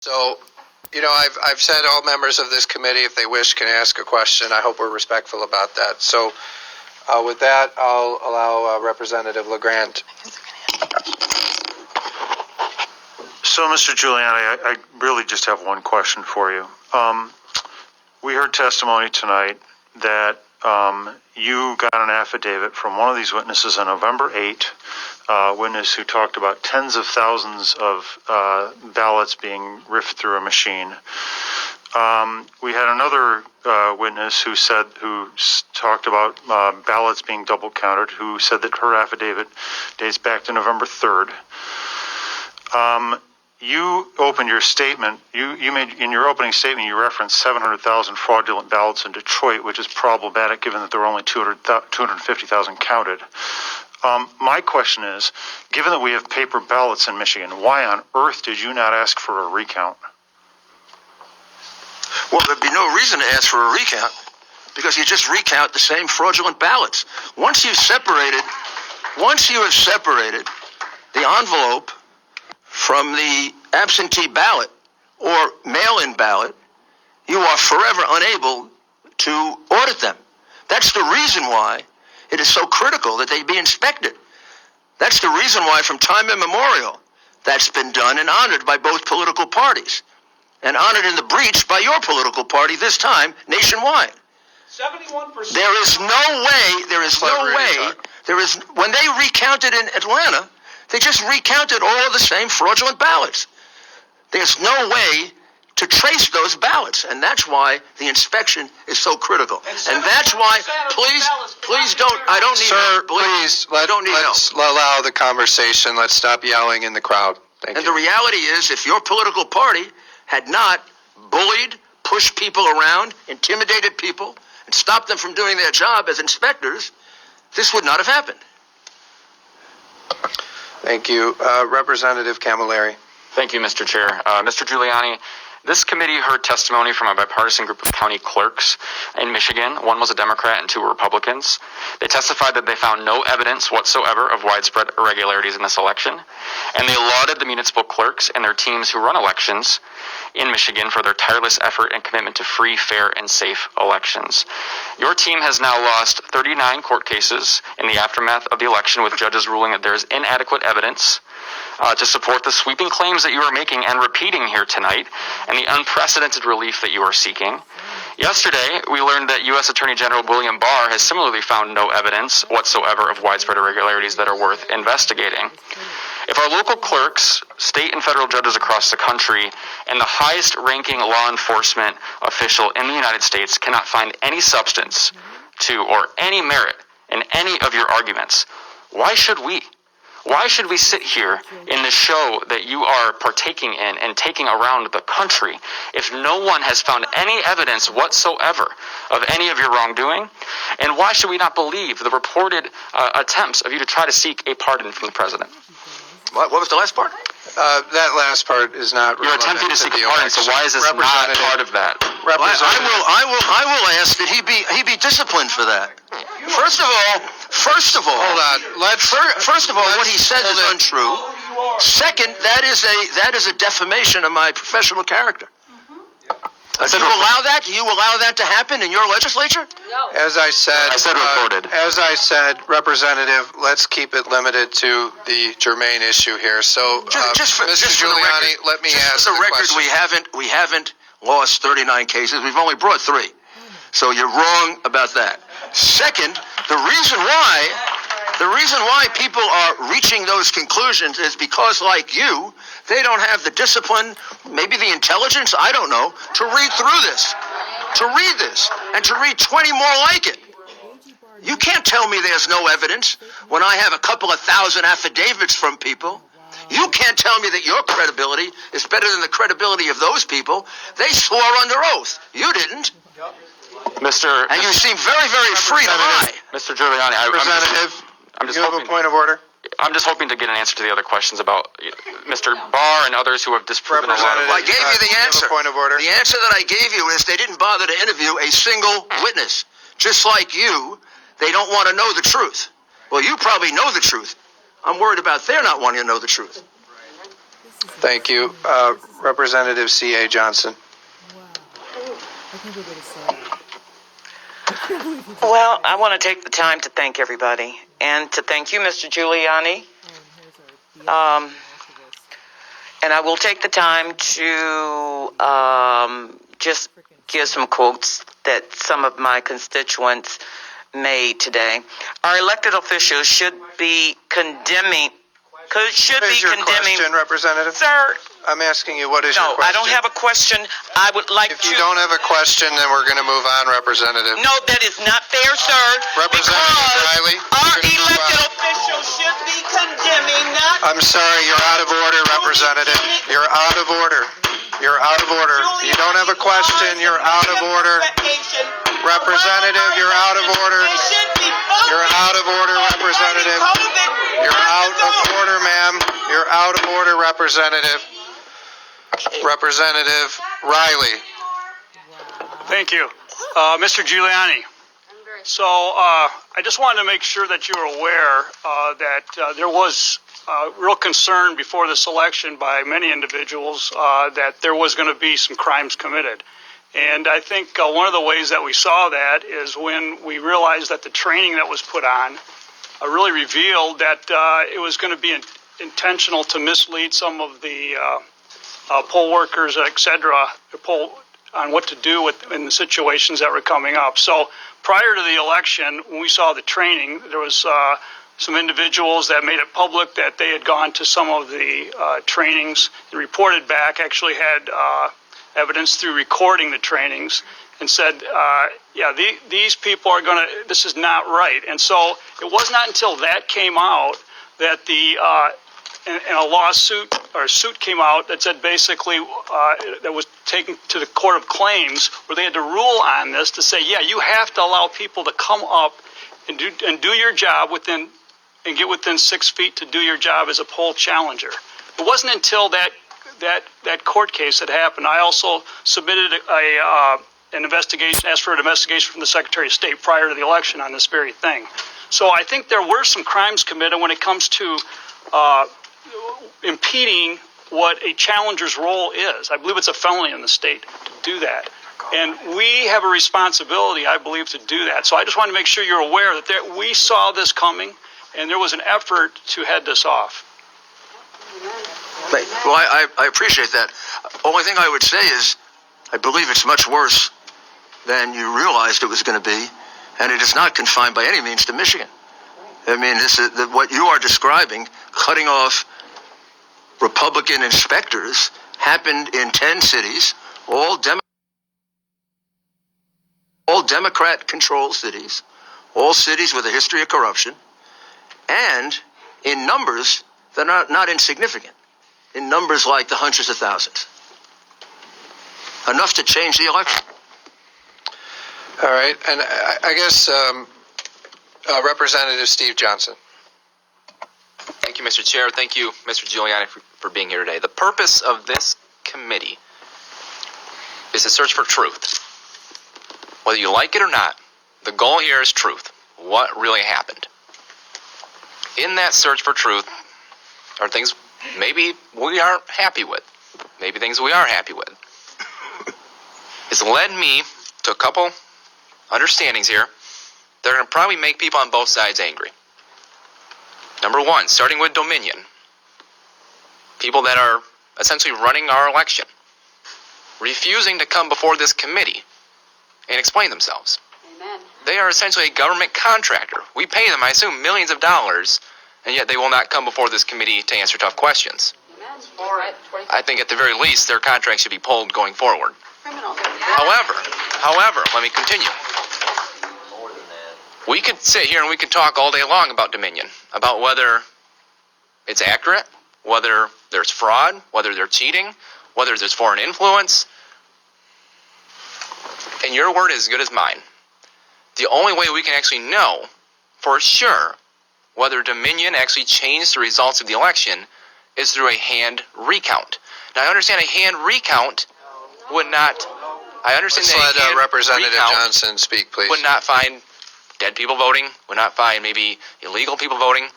So, I've said all members of this committee, if they wish, can ask a question. I hope we're respectful about that. So, with that, I'll allow Representative LeGrand. So, Mr. Giuliani, I really just have one question for you. We heard testimony tonight that you got an affidavit from one of these witnesses on November 8, witness who talked about tens of thousands of ballots being riffed through a machine. We had another witness who talked about ballots being double counted, who said that her affidavit dates back to November 3rd. You opened your statement, you made, in your opening statement, you referenced 700,000 fraudulent ballots in Detroit, which is problematic given that there were only 250,000 counted. My question is, given that we have paper ballots in Michigan, why on earth did you not ask for a recount? Well, there'd be no reason to ask for a recount because you just recount the same fraudulent ballots. Once you have separated the envelope from the absentee ballot or mail-in ballot, you are forever unable to audit them. That's the reason why it is so critical that they be inspected. That's the reason why from time immemorial that's been done and honored by both political parties and honored in the breach by your political party this time nationwide. 71%. There is no way, when they recounted in Atlanta, they just recounted all of the same fraudulent ballots. There's no way to trace those ballots, and that's why the inspection is so critical. And that's why, please don't, I don't need help. Please, let's allow the conversation. Let's stop yelling in the crowd. Thank you. And the reality is, if your political party had not bullied, pushed people around, intimidated people, and stopped them from doing their job as inspectors, this would not have happened. Thank you. Representative Camilleri. Thank you, Mr. Chair. Mr. Giuliani, this committee heard testimony from a bipartisan group of county clerks in Michigan. One was a Democrat and two were Republicans. They testified that they found no evidence whatsoever of widespread irregularities in this election, and they lauded the municipal clerks and their teams who run elections in Michigan for their tireless effort and commitment to free, fair, and safe elections. Your team has now lost 39 court cases in the aftermath of the election, with judges ruling that there is inadequate evidence to support the sweeping claims that you are making and repeating here tonight, and the unprecedented relief that you are seeking. Yesterday, we learned that U.S. Attorney General William Barr has similarly found no evidence whatsoever of widespread irregularities that are worth investigating. If our local clerks, state and federal judges across the country, and the highest-ranking law enforcement official in the United States cannot find any substance to or any merit in any of your arguments, why should we? Why should we sit here in the show that you are partaking in and taking around the country if no one has found any evidence whatsoever of any of your wrongdoing? And why should we not believe the reported attempts of you to try to seek a pardon from the president? What was the last part? That last part is not You're attempting to seek a pardon, so why is this not part of that? I will ask that he be disciplined for that. First of all, hold on. First of all, what he says is untrue. Second, that is a defamation of my professional character. Do you allow that? Do you allow that to happen in your legislature? No. As I said, reported. As I said, Representative, let's keep it limited to the germane issue here. So, Mr. Giuliani, let me ask the question. We haven't lost 39 cases. We've only brought 3. So you're wrong about that. Second, the reason why people are reaching those conclusions is because, like you, they don't have the discipline, maybe the intelligence, I don't know, to read through this, and to read 20 more like it. You can't tell me there's no evidence when I have a couple of thousand affidavits from people. You can't tell me that your credibility is better than the credibility of those people. They swore under oath. You didn't. And you seem very, very free to lie. Mr. Giuliani, I'm just hoping, have a point of order? I'm just hoping to get an answer to the other questions about Mr. Barr and others who have disproven a lot of. I gave you the answer. Point of order? The answer that I gave you is they didn't bother to interview a single witness. Just like you, they don't want to know the truth. Well, you probably know the truth. I'm worried about their not wanting to know the truth. Thank you. Representative C.A. Johnson. Well, I want to take the time to thank everybody and to thank you, Mr. Giuliani. And I will take the time to just give some quotes that some of my constituents made today. Our elected officials should be condemning. What is your question, Representative? Sir. I'm asking you, what is your No, question? I don't have a question. I would like If you don't have a question, then we're going to move on, Representative. No, that is not fair, sir. Representative Riley, Our elected officials should be condemning, not... I'm sorry, you're out of order, Representative. You're out of order. You're out of order. You don't have a question, you're out of order. Representative, you're out of order. You're out of order, Representative. You're out of order, ma'am. You're out of order, Representative. Representative Riley. Thank you. Mr. Giuliani. So I just wanted to make sure that you were aware that there was real concern before this election by many individuals that there was going to be some crimes committed. And I think one of the ways that we saw that is when we realized that the training that was put on really revealed that it was going to be intentional to mislead some of the poll workers, et cetera, on what to do in the situations that were coming up. So prior to the election, when we saw the training, there was some individuals that made it public that they had gone to some of the trainings and reported back, actually had evidence through recording the trainings, and said, these people are going to, this is not right. And so it was not until that came out that and a lawsuit or a suit came out that said basically that was taken to the Court of Claims, where they had to rule on this to say, you have to allow people to come up and do your job and get within 6 feet to do your job as a poll challenger. It wasn't until that court case had happened. I also submitted an investigation, asked for an investigation from the Secretary of State prior to the election on this very thing. So I think there were some crimes committed when it comes to impeding what a challenger's role is. I believe it's a felony in the state to do that. And we have a responsibility, I believe, to do that. So I just want to make sure you're aware that we saw this coming, and there was an effort to head this off. Well, I appreciate that. Only thing I would say is I believe it's much worse than you realized it was going to be, and it is not confined by any means to Michigan. I mean, this is what you are describing, cutting off Republican inspectors, happened in 10 cities, all Democrat-controlled cities, all cities with a history of corruption, and in numbers that are not insignificant, in numbers like the hundreds of thousands. Enough to change the election. All right, and I guess Representative Steve Johnson. Thank you, Mr. Chair. Thank you, Mr. Giuliani, for being here today. The purpose of this committee is to search for truth. Whether you like it or not, the goal here is truth. What really happened? In that search for truth are things maybe we aren't happy with, maybe things we are happy with. It's led me to a couple understandings here that are going to probably make people on both sides angry. Number one, starting with Dominion. People that are essentially running our election, refusing to come before this committee and explain themselves. Amen. They are essentially a government contractor. We pay them, I assume, millions of dollars, and yet they will not come before this committee to answer tough questions. Amen. I think at the very least their contract should be pulled going forward. Criminal. However, let me continue. We could sit here and we could talk all day long about Dominion, about whether it's accurate, whether there's fraud, whether they're cheating, whether there's foreign influence. And your word is as good as mine. The only way we can actually know for sure whether Dominion actually changed the results of the election is through a hand recount. Now, I understand a hand recount would not... Let's let Representative Johnson speak, please. Would not find dead people voting, would not find maybe illegal people voting,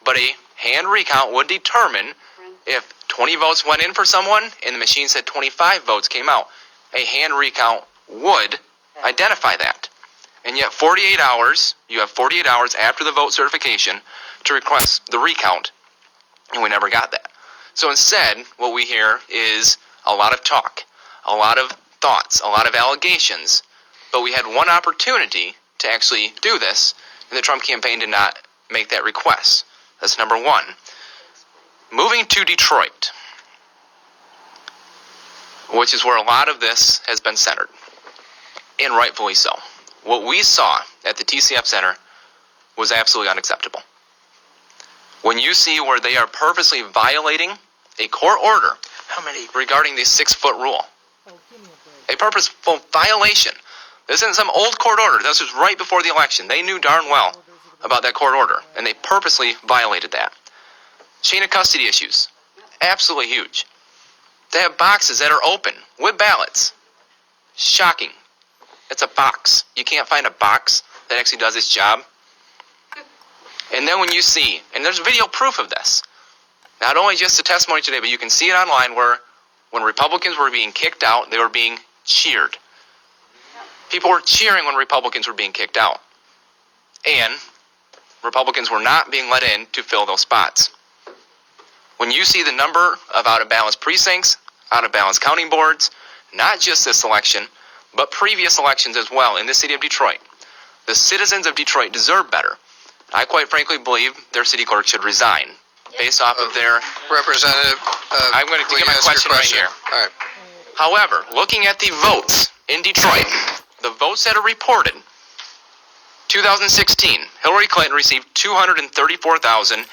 but a hand recount would determine If 20 votes went in for someone and the machine said 25 votes came out, a hand recount would identify that. And yet 48 hours, you have 48 hours after the vote certification to request the recount, and we never got that. So instead, what we hear is a lot of talk, a lot of thoughts, a lot of allegations, but we had one opportunity to actually do this, and the Trump campaign did not make that request. That's number one. Moving to Detroit, which is where a lot of this has been centered, and rightfully so. What we saw at the TCF Center was absolutely unacceptable. When you see where they are purposely violating a court order regarding the 6-foot rule, a purposeful violation. This isn't some old court order. This was right before the election. They knew darn well about that court order, and they purposely violated that. Chain of custody issues, absolutely huge. They have boxes that are open with ballots. Shocking. It's a box. You can't find a box that actually does its job. And then when you see, and there's video proof of this, not only just the testimony today, but you can see it online where when Republicans were being kicked out, they were being cheered. People were cheering when Republicans were being kicked out. And Republicans were not being let in to fill those spots. When you see the number of out-of-balance precincts, out-of-balance counting boards, not just this election, but previous elections as well in the city of Detroit, the citizens of Detroit deserve better. I quite frankly believe their city clerk should resign based off of their... Representative, I'm going to get my question right here. All right. However, looking at the votes in Detroit, the votes that are reported, 2016, Hillary Clinton received 234,000